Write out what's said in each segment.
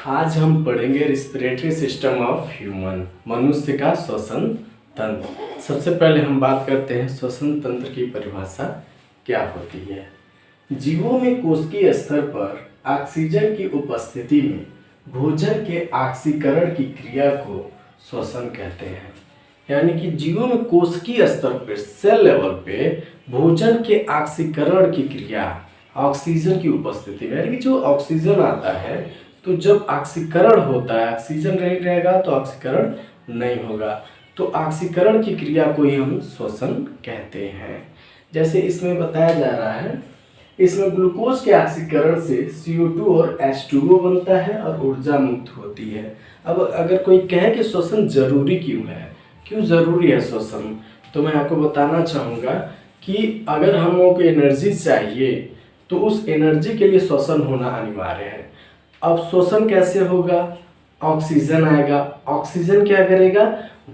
आज हम पढ़ेंगे रिस्पिरेटरी सिस्टम ऑफ ह्यूमन, मनुष्य का श्वसन तंत्र। सबसे पहले हम बात करते हैं श्वसन तंत्र की परिभाषा क्या होती है। जीवों में कोशिकीय स्तर पर ऑक्सीजन की उपस्थिति में भोजन के ऑक्सीकरण की क्रिया को श्वसन कहते हैं। यानी कि जीवों में कोशिकीय स्तर पर सेल लेवल पे भोजन के ऑक्सीकरण की क्रिया ऑक्सीजन की उपस्थिति में, यानी कि जो ऑक्सीजन आता है तो जब ऑक्सीकरण होता है, ऑक्सीजन नहीं रहेगा तो ऑक्सीकरण नहीं होगा, तो ऑक्सीकरण की क्रिया को ही हम श्वसन कहते हैं। जैसे इसमें बताया जा रहा है, इसमें ग्लूकोज के ऑक्सीकरण से CO2 और H2O बनता है और ऊर्जा मुक्त होती है। अब अगर कोई कहे कि श्वसन जरूरी क्यों है, क्यों जरूरी है श्वसन, तो मैं आपको बताना चाहूँगा कि अगर हम लोगों को एनर्जी चाहिए तो उस एनर्जी के लिए श्वसन होना अनिवार्य है। अब श्वसन कैसे होगा? ऑक्सीजन आएगा, ऑक्सीजन क्या करेगा?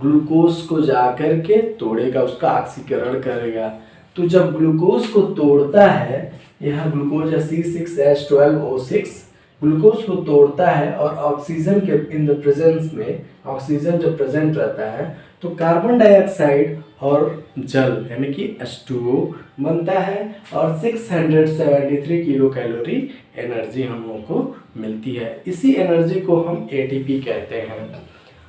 ग्लूकोज को जा कर के तोड़ेगा, उसका ऑक्सीकरण करेगा। तो जब ग्लूकोज को तोड़ता है, यहाँ ग्लूकोज है C6H12O6, ग्लूकोज को तोड़ता है और ऑक्सीजन के इन द प्रेजेंस में, ऑक्सीजन जब प्रेजेंट रहता है तो कार्बन डाइऑक्साइड और जल यानी कि H2O बनता है और 673 किलो कैलोरी एनर्जी हम लोगों को मिलती है। इसी एनर्जी को हम ATP कहते हैं।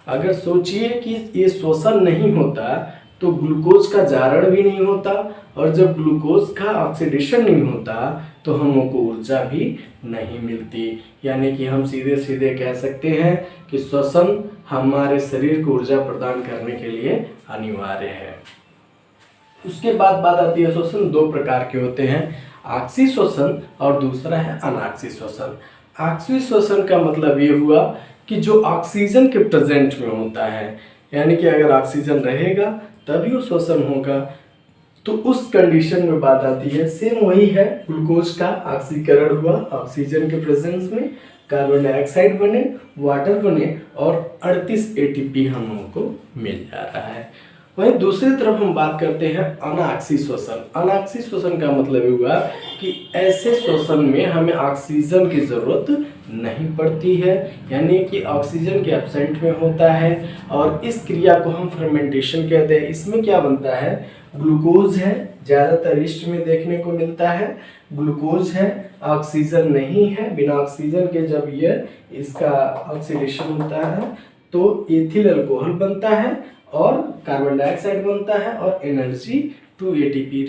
अगर सोचिए कि ये श्वसन नहीं होता तो ग्लूकोज का जारण भी नहीं होता, और जब ग्लूकोज का ऑक्सीडेशन नहीं होता तो हम लोग को ऊर्जा भी नहीं मिलती। यानी कि हम सीधे सीधे कह सकते हैं कि श्वसन हमारे शरीर को ऊर्जा प्रदान करने के लिए अनिवार्य है। उसके बाद बात आती है, श्वसन दो प्रकार के होते हैं, ऑक्सी श्वसन और दूसरा है अनॉक्सी श्वसन। ऑक्सी श्वसन का मतलब ये हुआ कि जो ऑक्सीजन के प्रेजेंट में होता है, यानी कि अगर ऑक्सीजन रहेगा तभी वो श्वसन होगा। तो उस कंडीशन में बात आती है, सेम वही है, ग्लूकोज का ऑक्सीकरण हुआ ऑक्सीजन के प्रेजेंस में, कार्बन डाइऑक्साइड बने, वाटर बने और 38 ATP हम लोगों को मिल जा रहा है। वहीं दूसरी तरफ हम बात करते हैं अनॉक्सी श्वसन। अनॉक्सी श्वसन का मतलब हुआ कि ऐसे श्वसन में हमें ऑक्सीजन की ज़रूरत नहीं पड़ती है, यानी कि ऑक्सीजन के एब्सेंट में होता है, और इस क्रिया को हम फर्मेंटेशन कहते हैं। इसमें क्या बनता है? ग्लूकोज है, ज़्यादातर ईस्ट में देखने को मिलता है, ग्लूकोज है, ऑक्सीजन नहीं है। बिना ऑक्सीजन के जब ये इसका ऑक्सीडेशन होता है तो एथिल अल्कोहल बनता है और कार्बन डाइऑक्साइड बनता है और एनर्जी 2 ATP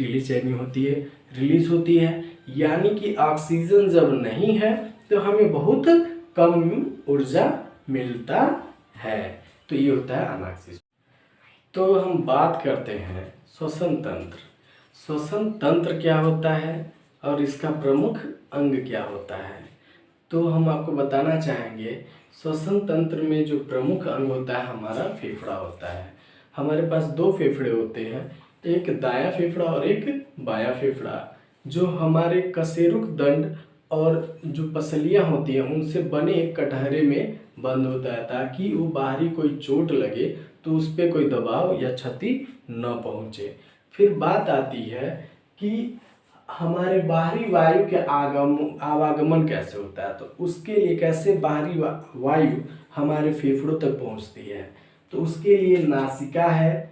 रिलीज होती है। यानी कि ऑक्सीजन जब नहीं है तो हमें बहुत कम ऊर्जा मिलता है। तो ये होता है अनॉक्सी। तो हम बात करते हैं श्वसन तंत्र। श्वसन तंत्र क्या होता है और इसका प्रमुख अंग क्या होता है, तो हम आपको बताना चाहेंगे। श्वसन तंत्र में जो प्रमुख अंग होता है हमारा फेफड़ा होता है। हमारे पास दो फेफड़े होते हैं, एक दायां फेफड़ा और एक बायां फेफड़ा, जो हमारे कशेरुक दंड और जो पसलियां होती हैं उनसे बने एक कटहरे में बंद होता है, ताकि वो बाहरी कोई चोट लगे तो उस पर कोई दबाव या क्षति न पहुँचे। फिर बात आती है कि हमारे बाहरी वायु के आवागमन कैसे होता है, तो उसके लिए कैसे बाहरी वायु हमारे फेफड़ों तक पहुंचती है, तो उसके लिए नासिका है,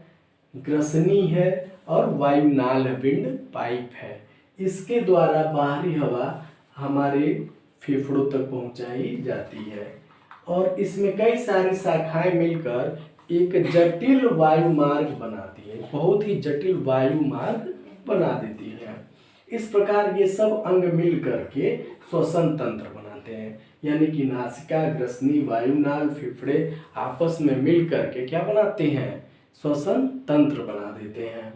ग्रसनी है और वायुनाल है, विंड पाइप है। इसके द्वारा बाहरी हवा हमारे फेफड़ों तक पहुंचाई जाती है और इसमें कई सारी शाखाएं मिलकर एक जटिल वायु मार्ग बनाती है, बहुत ही जटिल वायु मार्ग बना देती है। इस प्रकार ये सब अंग मिल करके श्वसन तंत्र बनाते हैं, यानी कि नासिका, ग्रसनी, वायुनाल, फेफड़े आपस में मिल करके क्या बनाते हैं? श्वसन तंत्र बना देते हैं।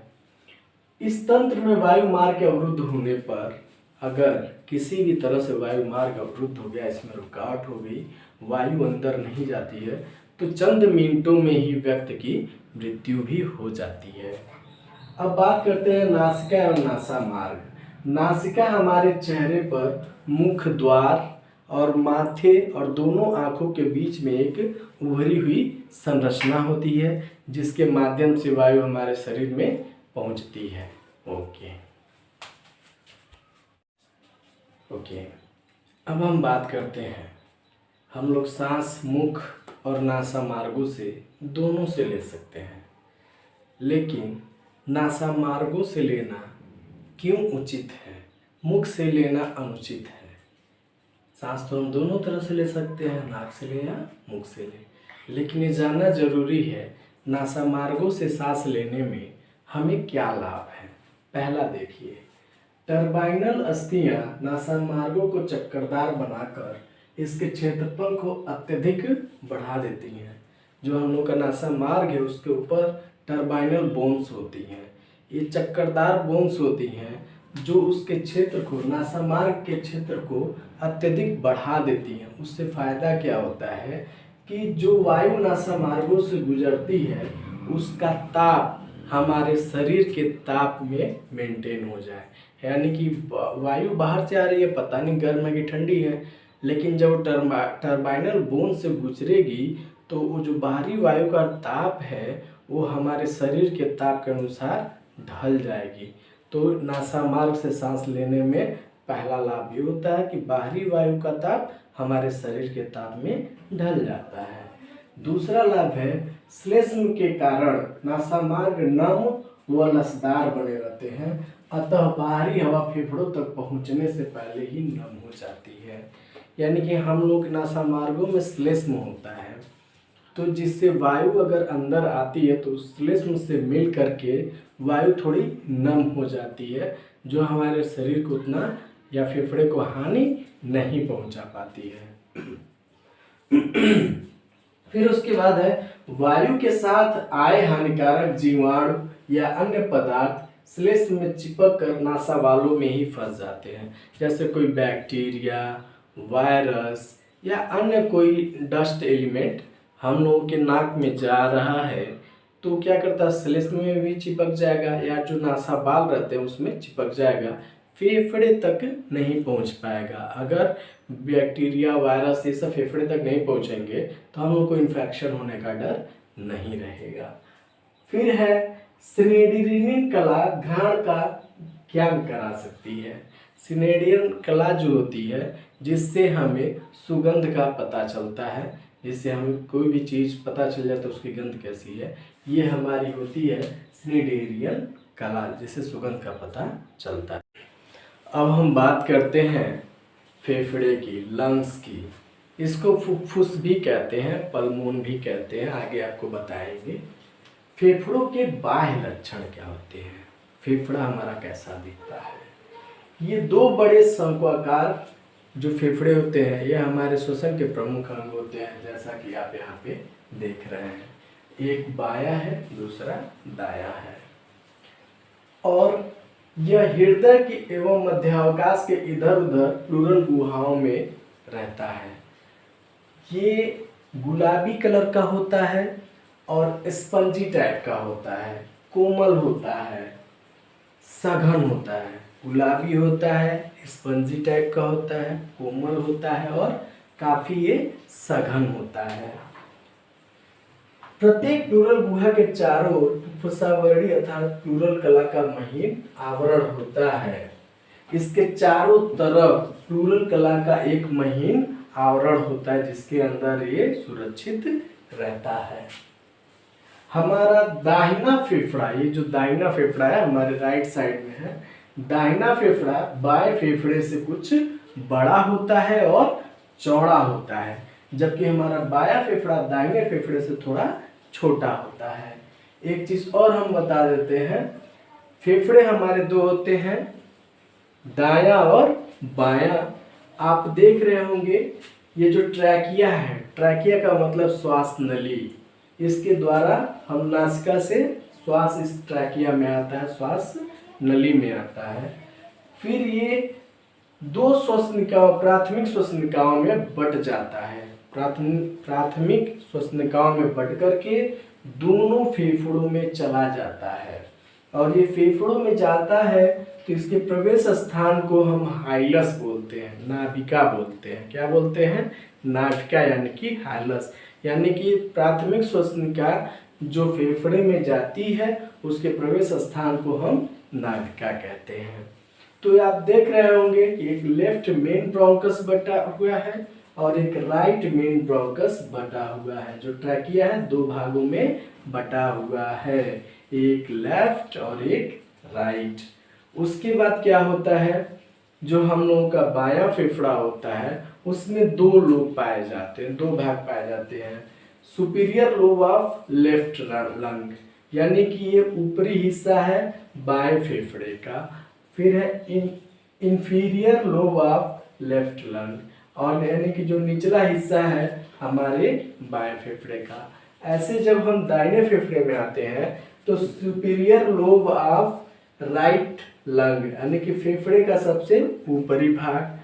इस तंत्र में वायु मार्ग अवरुद्ध होने पर, अगर किसी भी तरह से वायु मार्ग अवरुद्ध हो गया, इसमें रुकावट हो गई, वायु अंदर नहीं जाती है, तो चंद मिनटों में ही व्यक्ति की मृत्यु भी हो जाती है। अब बात करते हैं नासिका और नासा मार्ग। नासिका हमारे चेहरे पर मुख द्वार और माथे और दोनों आँखों के बीच में एक उभरी हुई संरचना होती है, जिसके माध्यम से वायु हमारे शरीर में पहुंचती है। ओके, अब हम बात करते हैं हम लोग सांस मुख और नासा मार्गों से दोनों से ले सकते हैं, लेकिन नासा मार्गों से लेना क्यों उचित है, मुख से लेना अनुचित है। सांस तो हम दोनों तरह से ले सकते हैं, नाक से ले या मुख से ले, लेकिन ये जानना जरूरी है नासा मार्गों से सांस लेने में हमें क्या लाभ है। पहला देखिए, टर्बाइनल अस्थियां नासा मार्गों को चक्करदार बनाकर इसके क्षेत्रफल को अत्यधिक बढ़ा देती हैं। जो हम लोग का नासा मार्ग है उसके ऊपर टर्बाइनल बोन्स होती हैं। ये चक्करदार बोन्स होती हैं जो उसके क्षेत्र को, नासा मार्ग के क्षेत्र को अत्यधिक बढ़ा देती हैं। उससे फायदा क्या होता है कि जो वायु नासा मार्गों से गुजरती है उसका ताप हमारे शरीर के ताप में मेंटेन हो जाए। यानी कि वायु बाहर से आ रही है, पता नहीं गर्म है कि ठंडी है, लेकिन जब टर्बाइनल बोन से गुजरेगी तो वो जो बाहरी वायु का ताप है वो हमारे शरीर के ताप के अनुसार ढल जाएगी। तो नासा मार्ग से सांस लेने में पहला लाभ ये होता है कि बाहरी वायु का ताप हमारे शरीर के ताप में ढल जाता है। दूसरा लाभ है, श्लेष्म के कारण नासा मार्ग नम व लसदार बने रहते हैं, अतः बाहरी हवा फेफड़ों तक पहुंचने से पहले ही नम हो जाती है। यानी कि हम लोग नासा मार्गों में श्लेष्म होता है, तो जिससे वायु अगर अंदर आती है तो उस श्लेष्म से मिल करके वायु थोड़ी नम हो जाती है, जो हमारे शरीर को उतना या फेफड़े को हानि नहीं पहुंचा पाती है। फिर उसके बाद है, वायु के साथ आए हानिकारक जीवाणु या अन्य पदार्थ श्लेष्म में चिपक कर नासा वालों में ही फंस जाते हैं। जैसे कोई बैक्टीरिया, वायरस या अन्य कोई डस्ट एलिमेंट हम लोगों के नाक में जा रहा है तो क्या करता है, श्लेष्म में भी चिपक जाएगा या जो नासा बाल रहते हैं उसमें चिपक जाएगा, फेफड़े तक नहीं पहुंच पाएगा। अगर बैक्टीरिया, वायरस ये सब फेफड़े तक नहीं पहुंचेंगे तो हम लोग को इन्फेक्शन होने का डर नहीं रहेगा। फिर है, स्नेडियन कला घ्राण का क्या करा सकती है। स्नेडियन कला जो होती है जिससे हमें सुगंध का पता चलता है, जिससे हमें कोई भी चीज़ पता चल जाता है उसकी गंध कैसी है, ये हमारी होती है स्नेडियन कला, जिससे सुगंध का पता चलता है। अब हम बात करते हैं फेफड़े की, लंग्स की। इसको फुफ्फुस भी कहते हैं, पल्मोन भी कहते हैं, आगे आपको बताएंगे। फेफड़ों के बाह्य लक्षण क्या होते हैं, फेफड़ा हमारा कैसा दिखता है। ये दो बड़े शंक्वाकार जो फेफड़े होते हैं ये हमारे श्वसन के प्रमुख अंग होते हैं, जैसा कि आप यहाँ पे देख रहे हैं। एक बायां है, दूसरा दायां है, और यह हृदय के एवं मध्यावकाश के इधर उधर प्लूरल गुहाओं में रहता है। ये गुलाबी कलर का होता है और स्पंजी टाइप का होता है, कोमल होता है, सघन होता है। गुलाबी होता है, स्पंजी टाइप का होता है, कोमल होता है और काफी ये सघन होता है। प्रत्येक प्लूरल गुहा के चारों फुफ्फुसावरणी अर्थात प्लूरल कला का महीन आवरण होता है। इसके चारों तरफ प्लूरल कला का एक महीन आवरण होता है जिसके अंदर ये सुरक्षित रहता है। हमारा दाहिना फेफड़ा, ये जो दाहिना फेफड़ा है हमारे राइट साइड में है, दाहिना फेफड़ा बाएं फेफड़े से कुछ बड़ा होता है और चौड़ा होता है, जबकि हमारा बायां फेफड़ा दाहिने फेफड़े से थोड़ा छोटा होता है। एक चीज और हम बता देते हैं, फेफड़े हमारे दो होते हैं, दायां और बायां। आप देख रहे होंगे ये जो ट्रैकिया है, ट्रैकिया का मतलब श्वास नली, इसके द्वारा हम नासिका से श्वास इस ट्रैकिया में आता है, श्वास नली में आता है। फिर ये दो श्वसनिकाओं, प्राथमिक श्वसनिकाओं में बट जाता है। प्राथमिक श्वसनिकाओं में बट करके दोनों फेफड़ों में चला जाता है, और ये फेफड़ों में जाता है तो इसके प्रवेश स्थान को हम हाइलस बोलते हैं, नाभिका बोलते हैं। क्या बोलते हैं? नाभिका, यानी कि हाइलस। यानी कि प्राथमिक श्वसनिका जो फेफड़े में जाती है उसके प्रवेश स्थान को हम नाभिका कहते हैं। तो आप देख रहे होंगे कि एक लेफ्ट मेन ब्रोंकस बटा हुआ है और एक राइट मेन ब्रोंकस बटा हुआ है। जो ट्रैकिया है दो भागों में बटा हुआ है, एक लेफ्ट और एक राइट। उसके बाद क्या होता है, जो हम लोगों का बायां फेफड़ा होता है उसमें दो लोब पाए जाते हैं, दो भाग पाए जाते हैं। Superior lobe of left lung, यानी कि ये ऊपरी हिस्सा है बाएं फेफड़े का। फिर है inferior lobe of left lung, और यानी कि जो निचला हिस्सा है हमारे बाएं फेफड़े का। ऐसे जब हम दाहिने फेफड़े में आते हैं तो superior lobe of right lung, यानी कि फेफड़े का सबसे ऊपरी भाग।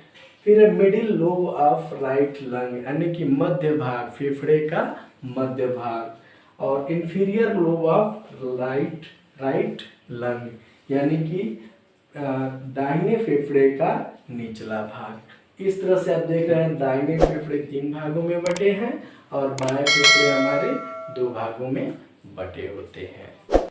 फिर middle lobe of right lung, यानी कि मध्य भाग, फेफड़े का मध्य भाग। और inferior lobe of right lung, यानी कि दाहिने फेफड़े का निचला भाग। इस तरह से आप देख रहे हैं दाहिने फेफड़े 3 भागों में बटे हैं और बाएं फेफड़े हमारे 2 भागों में बटे होते हैं।